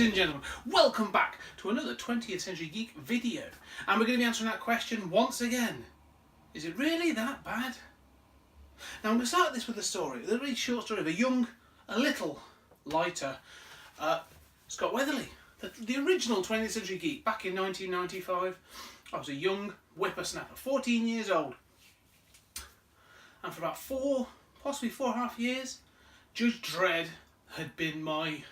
and gentlemen, welcome back to another 20th Century Geek video. And we're going to be answering that question once again. Is it really that bad? Now I'm going to start this with a story, a really short story of a little lighter Scott Weatherly. The original 20th Century Geek back in 1995. I was a young whippersnapper, 14 years old. And for about possibly 4.5 years, Judge Dredd had been my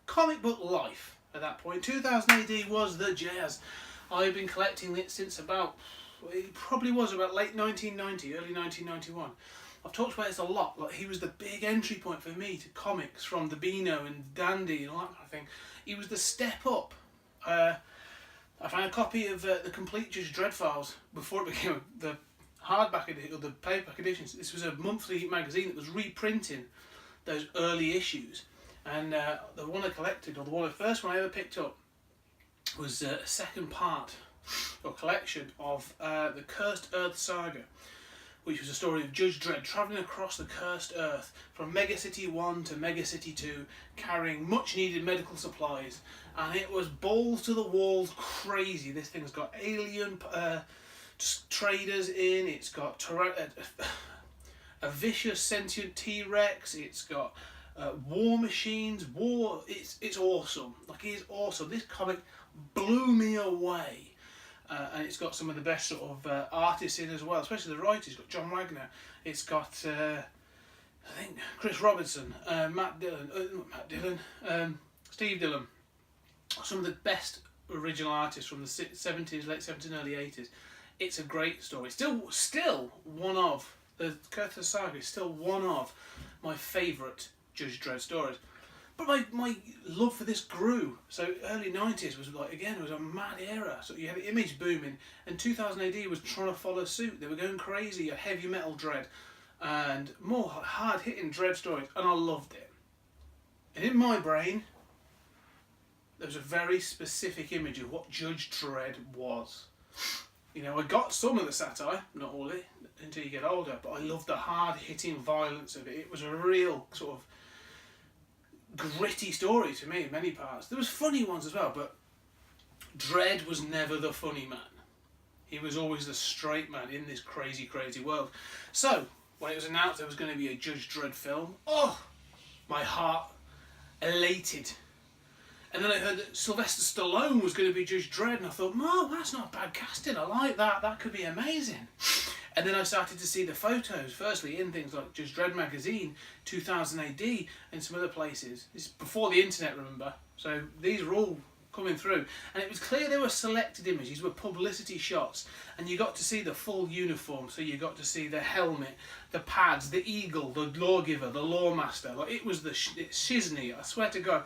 comic book life at that point. 2000 AD was the jazz. I've been collecting it since it probably was about late 1990, early 1991. I've talked about this a lot. Like, he was the big entry point for me to comics, from the Beano and Dandy and all that kind of thing. He was the step up. I found a copy of the complete Judge Dredd files before it became the hardback edition, or the paperback editions. This was a monthly magazine that was reprinting those early issues. And the one I collected, or the first one I ever picked up, was a second part or collection of the Cursed Earth Saga, which was a story of Judge Dredd travelling across the Cursed Earth from Mega City 1 to Mega City 2, carrying much needed medical supplies. And it was balls to the walls crazy. This thing's got alien traders in, it's got a vicious sentient T-Rex, it's got war machines, it's awesome. Like, it is awesome. This comic blew me away. And it's got some of the best sort of artists in as well, especially the writers. It's got John Wagner, it's got I think Chris Robertson, Steve Dillon. Some of the best original artists from the 70s, late 70s, early 80s. It's a great story. Still one of the Cursed Saga is still one of my favourite Judge Dredd stories. But my love for this grew. So early 90s was like, again, it was a mad era. So you had the Image booming, and 2000 AD was trying to follow suit. They were going crazy, a heavy metal Dredd and more hard hitting Dredd stories, and I loved it. And in my brain, there was a very specific image of what Judge Dredd was. You know, I got some of the satire, not all of it, until you get older, but I loved the hard-hitting violence of it. It was a real sort of gritty story to me in many parts. There was funny ones as well, but Dredd was never the funny man. He was always the straight man in this crazy, crazy world. So, when it was announced there was going to be a Judge Dredd film, my heart elated. And then I heard that Sylvester Stallone was going to be Judge Dredd, and I thought, no, that's not bad casting. I like that. That could be amazing. And then I started to see the photos, firstly in things like Judge Dredd magazine, 2000 AD, and some other places. It's before the internet, remember? So these were all coming through. And it was clear they were selected images, these were publicity shots. And you got to see the full uniform. So you got to see the helmet, the pads, the eagle, the lawgiver, the lawmaster. Like, it was the shizney, I swear to God.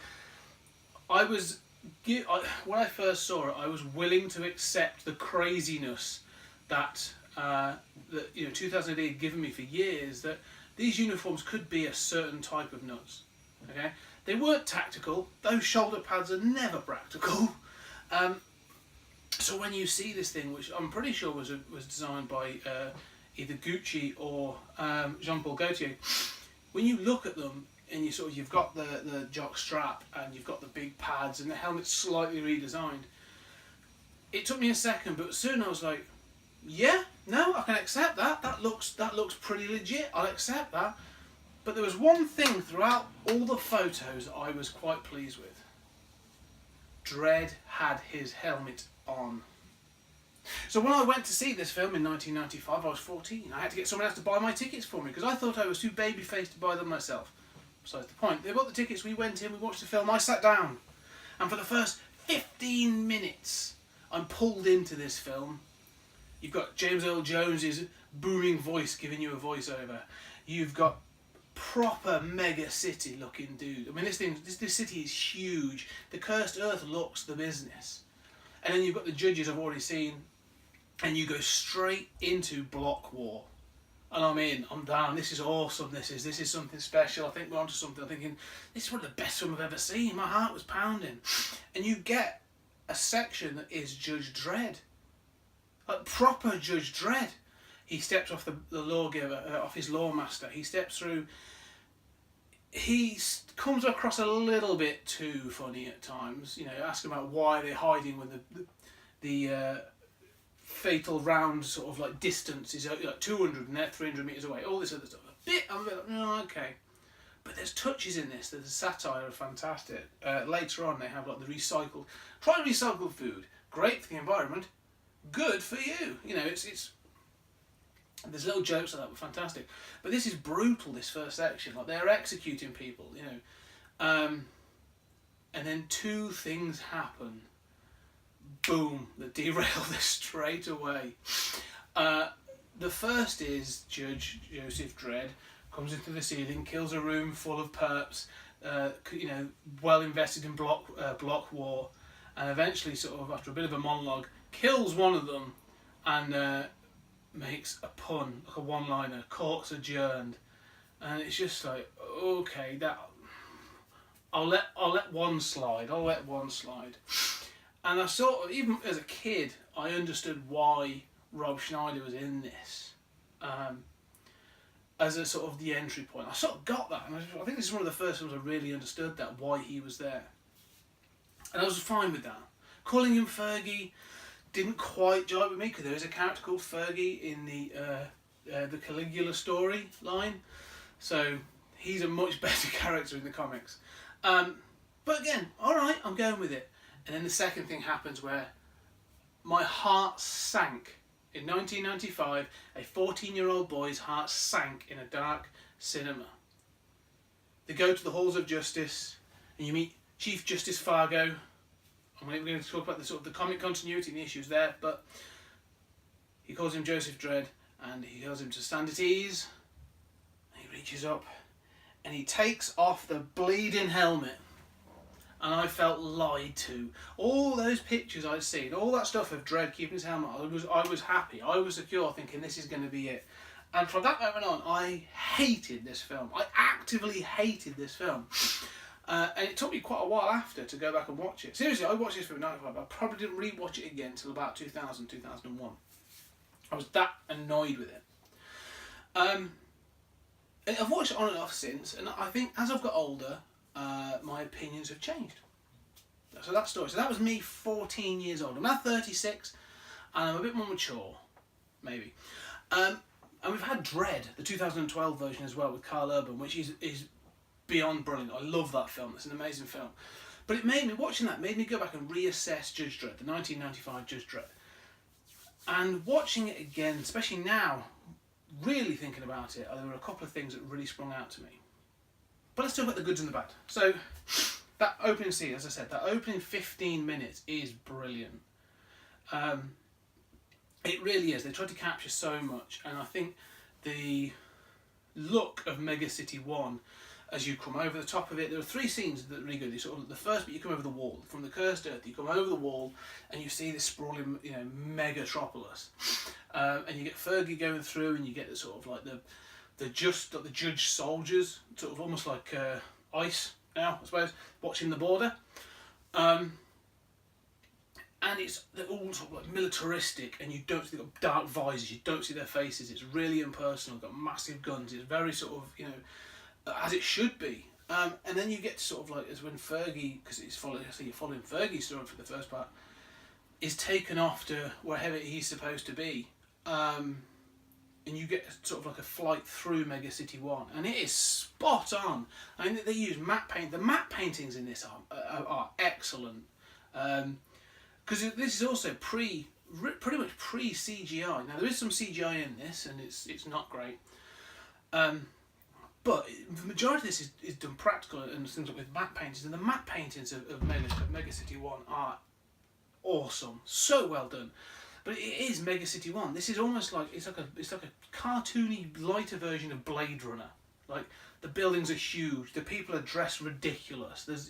When I first saw it, I was willing to accept the craziness that 2000 AD had given me for years, that these uniforms could be a certain type of nuts. Okay, they weren't tactical. Those shoulder pads are never practical. So when you see this thing, which I'm pretty sure was designed by either Gucci or Jean-Paul Gaultier, when you look at them, and you've got the jock strap, and you've got the big pads, and the helmet's slightly redesigned. It took me a second, but soon I was like, yeah, no, I can accept that. That looks pretty legit. I'll accept that. But there was one thing throughout all the photos I was quite pleased with. Dredd had his helmet on. So when I went to see this film in 1995, I was 14. I had to get someone else to buy my tickets for me because I thought I was too baby-faced to buy them myself. Besides the point, they bought the tickets, we went in, we watched the film, I sat down. And for the first 15 minutes, I'm pulled into this film. You've got James Earl Jones's booming voice giving you a voiceover. You've got proper mega city looking dude. I mean, this city is huge. The Cursed Earth looks the business. And then you've got the judges I've already seen, and you go straight into block war. And I'm in, I'm down, this is awesome, this is something special, I think we're onto something. I'm thinking, this is one of the best film I've ever seen, my heart was pounding. And you get a section that is Judge Dredd. Like, proper Judge Dredd. He steps off the lawgiver, off his lawmaster, he steps through he comes across a little bit too funny at times. You know, asking about why they're hiding when the fatal round sort of like distance is like 200 and they're 300 meters away. All this other stuff. I'm a bit like, oh, okay. But there's touches in this. There's satire are fantastic. Later on, they have like the recycled. Try recycled food. Great for the environment. Good for you. You know, it's. There's little jokes like that were fantastic. But this is brutal. This first section, like they're executing people. You know, and then two things happen. Boom! That derail this straight away. The first is Judge Joseph Dredd comes into the ceiling, kills a room full of perps, you know, well invested in block war, and eventually, sort of after a bit of a monologue, kills one of them, and makes a pun, like a one-liner, court's adjourned, and it's just like, okay, that I'll let one slide. And I sort of, even as a kid, I understood why Rob Schneider was in this. As a sort of the entry point. I sort of got that, and I think this is one of the first times I really understood that, why he was there. And I was fine with that. Calling him Fergie didn't quite jive with me, because there is a character called Fergie in the Caligula story line, so he's a much better character in the comics. But again, alright, I'm going with it. And then the second thing happens where my heart sank. In 1995, a 14-year-old boy's heart sank in a dark cinema. They go to the halls of justice, and you meet Chief Justice Fargo. And we're going to talk about the sort of the comic continuity and the issues there, but he calls him Joseph Dredd, and he tells him to stand at ease. And he reaches up, and he takes off the bleeding helmet. And I felt lied to. All those pictures I'd seen, all that stuff of Dredd keeping his helmet, I was happy. I was secure, thinking this is going to be it. And from that moment on, I hated this film. I actively hated this film. And it took me quite a while after to go back and watch it. Seriously, I watched this film in 1995. I probably didn't re-watch it again until about 2000, 2001. I was that annoyed with it. And I've watched it on and off since, and I think as I've got older, my opinions have changed. So that story. So that was me 14 years old. I'm now 36, and I'm a bit more mature, maybe. And we've had Dredd, the 2012 version as well, with Carl Urban, which is beyond brilliant. I love that film. It's an amazing film. But it made me, watching that, made me go back and reassess Judge Dredd, the 1995 Judge Dredd. And watching it again, especially now, really thinking about it, there were a couple of things that really sprung out to me. But let's talk about the goods and the bad. So, that opening scene, as I said, that opening 15 minutes is brilliant. It really is. They tried to capture so much, and I think the look of Mega City 1, as you come over the top of it, there are three scenes that are really good. Sort of, the first bit, you come over the wall. From the cursed earth, you come over the wall, and you see this sprawling, megatropolis. And you get Fergie going through, and you get the sort of like the judge soldiers, sort of almost like ICE now, I suppose, watching the border. And they're all sort of like militaristic, and you don't see, they've got dark visors, you don't see their faces, it's really impersonal, got massive guns, it's very sort of, as it should be. And then you get to sort of like, as when Fergie, because you're following Fergie's story for the first part, is taken off to wherever he's supposed to be. And you get sort of like a flight through Mega City 1, and it is spot on. I mean, they use matte paint. The matte paintings in this are excellent, because this is also pretty much pre CGI. Now there is some CGI in this, and it's not great, but the majority of this is done practical and things like with matte paintings. And the matte paintings of Mega City 1 are awesome, so well done. But it is Mega City 1. This is almost like it's like a cartoony, lighter version of Blade Runner. Like, the buildings are huge, the people are dressed ridiculous. There's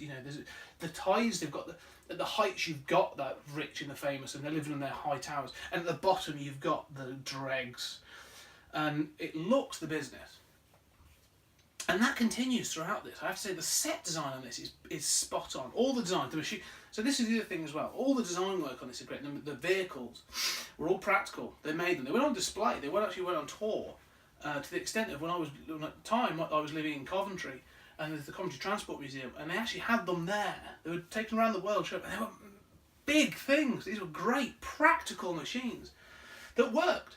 the ties they've got, at the heights you've got that rich and the famous, and they're living in their high towers. And at the bottom you've got the dregs, and it looks the business. And that continues throughout this. I have to say, the set design on this is spot on. All the design, the machine. So this is the other thing as well. All the design work on this is great. The vehicles were all practical. They made them. They went on display. They actually went on tour, to the extent of when I was, at the time, I was living in Coventry, and there's the Comedy Transport Museum, and they actually had them there. They were taken around the world, and they were big things. These were great practical machines that worked.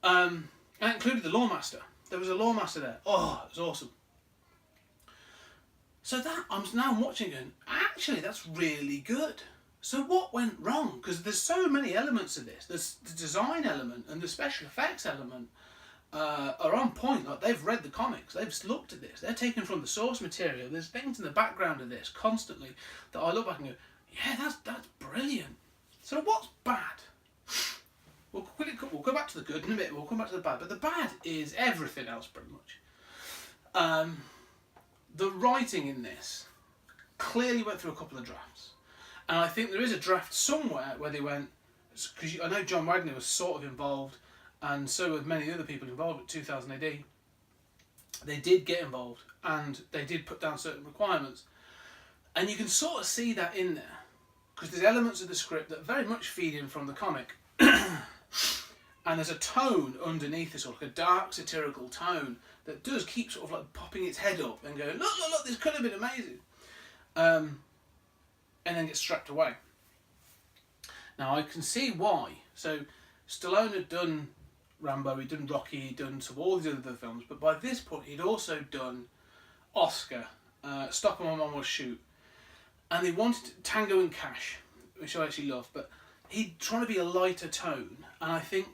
And it included the Lawmaster. There was a Lawmaster there. Oh, it was awesome. So that, I'm now watching and actually that's really good. So what went wrong? Because there's so many elements of this. There's the design element and the special effects element are on point. Like, they've read the comics, they've looked at this, they're taken from the source material. There's things in the background of this constantly that I look back and go, yeah, that's brilliant. So what's bad? We'll go back to the good in a bit, we'll come back to the bad, but the bad is everything else pretty much. The writing in this clearly went through a couple of drafts. And I think there is a draft somewhere where they went, because I know John Wagner was sort of involved, and so were many other people involved at 2000 AD. They did get involved, and they did put down certain requirements. And you can sort of see that in there, because there's elements of the script that very much feed in from the comic. And there's a tone underneath this, like a dark satirical tone that does keep sort of like popping its head up and going, look, this could have been amazing. And then gets strapped away. Now I can see why. So Stallone had done Rambo, he'd done Rocky, he'd done some all these other films, but by this point he'd also done Oscar, Stop and My Mom Will Shoot, and they wanted Tango and Cash, which I actually love, but he's trying to be a lighter tone, and I think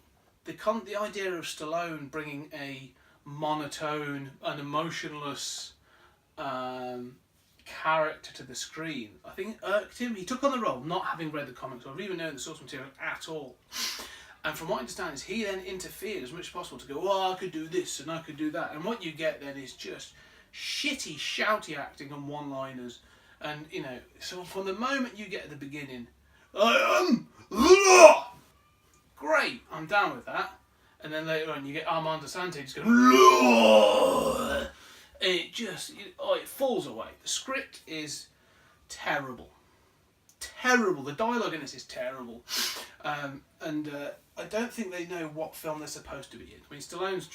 the idea of Stallone bringing a monotone and emotionless character to the screen, I think irked him. He took on the role not having read the comics or even known the source material at all. And from what I understand is he then interfered as much as possible to go, oh, I could do this and I could do that. And what you get then is just shitty, shouty acting and one-liners. And, you know, so from the moment you get at the beginning, I am the law! Great, I'm down with that. And then later on you get Armando Sante just going, law! And it just, it falls away. The script is terrible. Terrible. The dialogue in this is terrible. I don't think they know what film they're supposed to be in. I mean, Stallone's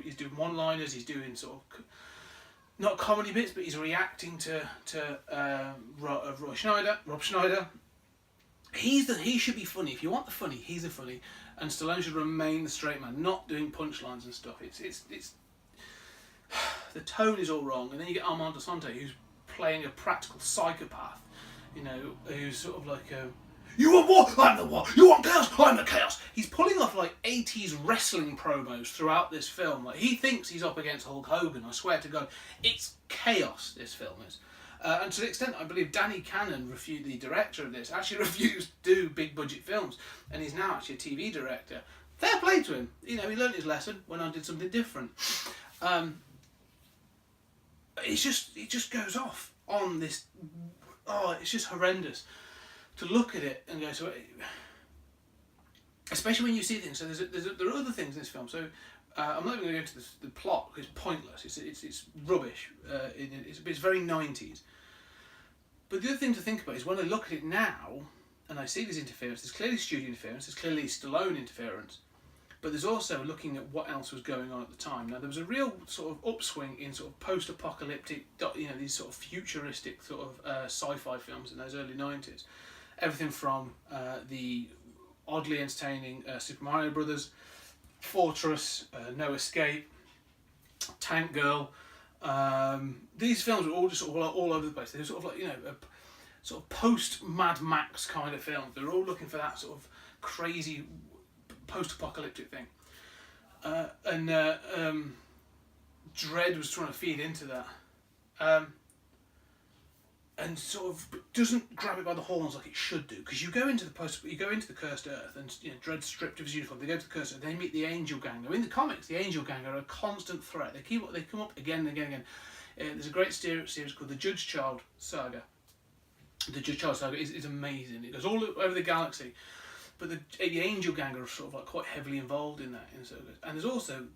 he's doing one-liners, he's doing sort of, not comedy bits, but he's reacting to Rob Schneider. He should be funny. If you want the funny, he's the funny. And Stallone should remain the straight man, not doing punchlines and stuff. It's the tone is all wrong. And then you get Armando Sante, who's playing a practical psychopath, you know, who's sort of like you want war, I'm the war. You want chaos, I'm the chaos. He's pulling off like 80s wrestling promos throughout this film. Like, he thinks he's up against Hulk Hogan. I swear to God, it's chaos, this film is. And to the extent, I believe Danny Cannon, the director of this, actually refused to do big budget films, and he's now actually a TV director. Fair play to him. You know, he learned his lesson, went on and did something different. It just goes off on this. Oh, it's just horrendous to look at it and go. So, especially when you see things. So there are other things in this film. So I'm not even going to go into the plot because it's pointless. It's rubbish. It's very 90s. But the other thing to think about is when I look at it now and I see this interference. There's clearly studio interference. There's clearly Stallone interference. But there's also looking at what else was going on at the time. Now, there was a real sort of upswing in sort of post-apocalyptic, you know, these sort of futuristic sort of sci-fi films in those early 90s. Everything from the oddly entertaining Super Mario Brothers, Fortress, No Escape, Tank Girl. These films were all just sort of all over the place. They were sort of like, you know, a sort of post-Mad Max kind of films. They were all looking for that sort of crazy post-apocalyptic thing, and Dredd was trying to feed into that, and sort of doesn't grab it by the horns like it should do. Because you go into the Cursed Earth, and you know, Dredd's stripped of his uniform. They go to the Cursed Earth. They meet the Angel Gang. Now, in the comics, the Angel Gang are a constant threat. They come up again and again and again. There's a great series called the Judge Dredd saga. The Judge Dredd saga is amazing. It goes all over the galaxy. But the Angel Gang are sort of like quite heavily involved in that. And there's also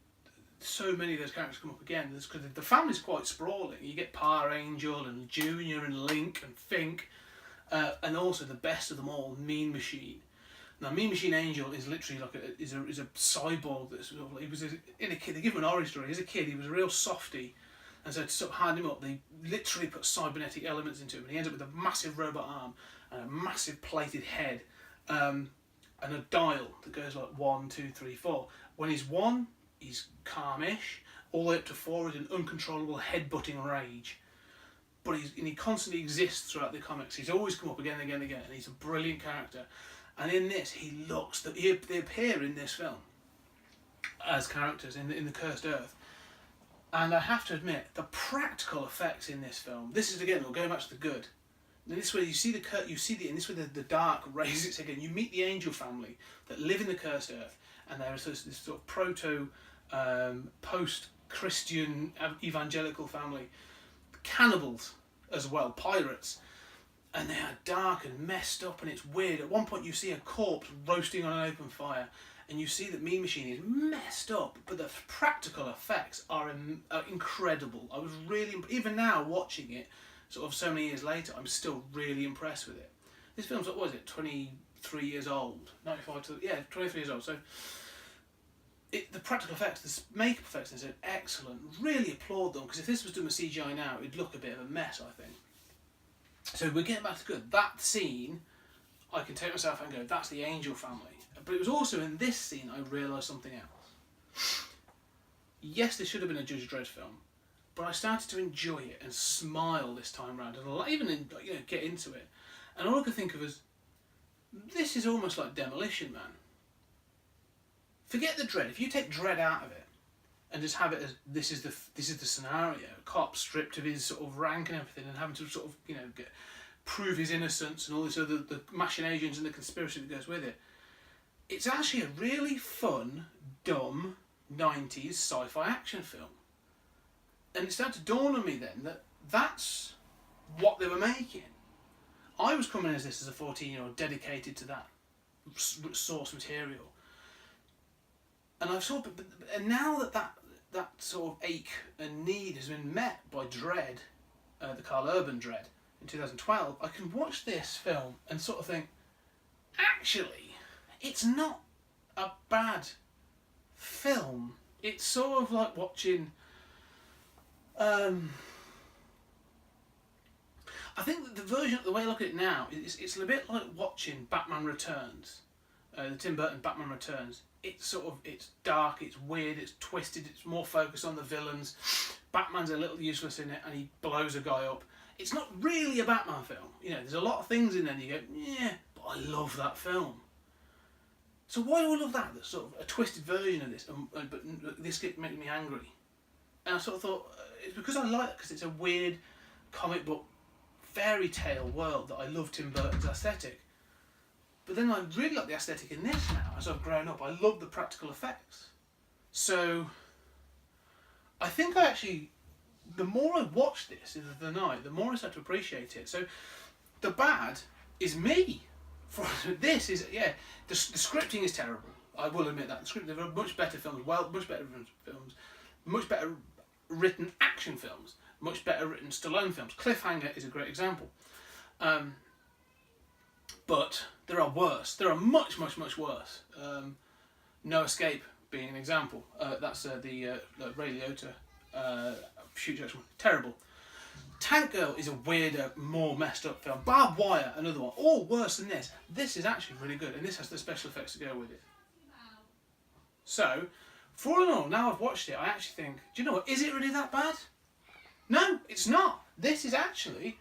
so many of those characters come up again. Because the family's quite sprawling. You get Power Angel and Junior and Link and Fink. And also the best of them all, Mean Machine. Now, Mean Machine Angel is literally like is a cyborg. That's sort of, he was in a kid. They give him an origin story. As a kid, he was a real softy. And so to sort of harden him up, they literally put cybernetic elements into him, and he ends up with a massive robot arm and a massive plated head, and a dial that goes like 1, 2, 3, 4. When he's 1, he's calmish. All the way up to 4 is an uncontrollable head-butting rage. But he constantly exists throughout the comics. He's always come up again and again and again, and he's a brilliant character. And in this, they appear in this film as characters in the Cursed Earth. And I have to admit, the practical effects in this film. This is again, we're going back to the good. And this way, the dark raises again. You meet the angel family that live in the Cursed Earth, and they're this sort of post-Christian evangelical family, cannibals as well, pirates, and they are dark and messed up, and it's weird. At one point, you see a corpse roasting on an open fire, and you see that Mean Machine is messed up, but the practical effects are incredible. I was really, even now watching it, sort of so many years later, I'm still really impressed with it. This film's, what was it, 23 years old? 23 years old. So the practical effects, the makeup effects is excellent. Really applaud them, because if this was done with CGI now, it'd look a bit of a mess, I think. So we're getting back to good. That scene, I can take myself and go, that's the angel family. But it was also in this scene I realised something else. Yes, this should have been a Judge Dredd film, but I started to enjoy it and smile this time around, and even get into it. And all I could think of was, this is almost like Demolition Man. Forget the Dredd. If you take Dredd out of it and just have it as this is the scenario, a cop stripped of his sort of rank and everything, and having to sort of prove his innocence and all this other the machinations and the conspiracy that goes with it. It's actually a really fun, dumb 90s sci-fi action film. And it started to dawn on me then that that's what they were making. I was coming as this as a 14-year-old dedicated to that source material. And I've sort of, and now that sort of ache and need has been met by Dredd, the Carl Urban Dredd, in 2012, I can watch this film and sort of think, actually, it's not a bad film. It's sort of like watching. I think that the way I look at it now, it's a bit like watching Batman Returns, the Tim Burton Batman Returns. It's dark, it's weird, it's twisted, it's more focused on the villains. Batman's a little useless in it, and he blows a guy up. It's not really a Batman film. There's a lot of things in there and you go, yeah, but I love that film. So why do I love that? That's sort of a twisted version of this, but this kept making me angry. And I sort of thought, it's because I like it, because it's a weird comic book fairy tale world that I love Tim Burton's aesthetic. But then I really like the aesthetic in this now, as I've grown up. I love the practical effects. So I think the more I watch this in the night, the more I start to appreciate it. So the bad is me. This is, the scripting is terrible. I will admit that. There are much better films, much better written action films, much better written Stallone films. Cliffhanger is a great example. But there are worse. There are much, much, much worse. No Escape being an example. That's the Ray Liotta shoot Jackson. Terrible. Tank Girl is a weirder, more messed up film. Barbed Wire, another one. All worse than this. This is actually really good, and this has the special effects to go with it. So, for all in all, now I've watched it, I actually think, do you know what, is it really that bad? No, it's not. This is actually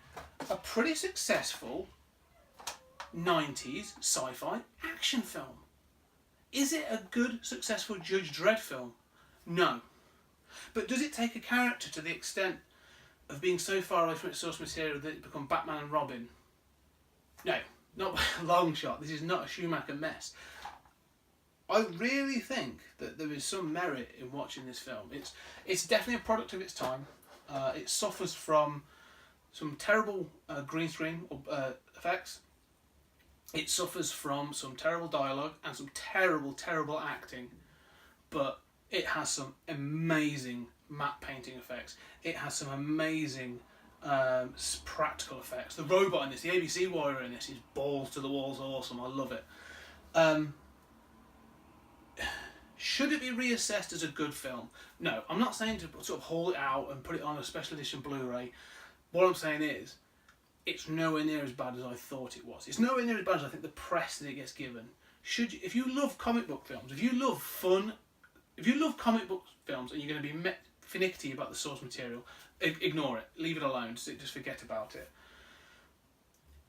a pretty successful 90s sci-fi action film. Is it a good, successful Judge Dredd film? No. But does it take a character to the extent of being so far away from its source material that it become Batman and Robin? No, not by a long shot. This is not a Schumacher mess. I really think that there is some merit in watching this film. It's definitely a product of its time. It suffers from some terrible green screen effects. It suffers from some terrible dialogue and some terrible, terrible acting. But it has some amazing matte painting effects. It has some amazing practical effects. The robot in this, the ABC warrior in this, is balls to the walls awesome. I love it. Should it be reassessed as a good film? No, I'm not saying to sort of haul it out and put it on a special edition Blu-ray. What I'm saying is, it's nowhere near as bad as I thought it was. It's nowhere near as bad as I think the press that it gets given. If you love comic book films, if you love fun, if you love comic book films and you're going to be finicky about the source material, ignore it. Leave it alone. Just forget about it.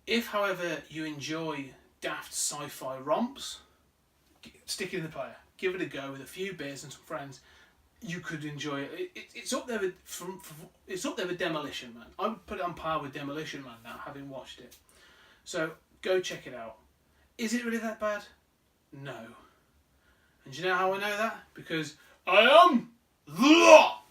If, however, you enjoy daft sci-fi romps, stick it in the player. Give it a go with a few beers and some friends. You could enjoy it. It's up there with it's up there with Demolition Man. I would put it on par with Demolition Man now, having watched it. So go check it out. Is it really that bad? No. And do you know how I know that? Because I am the law.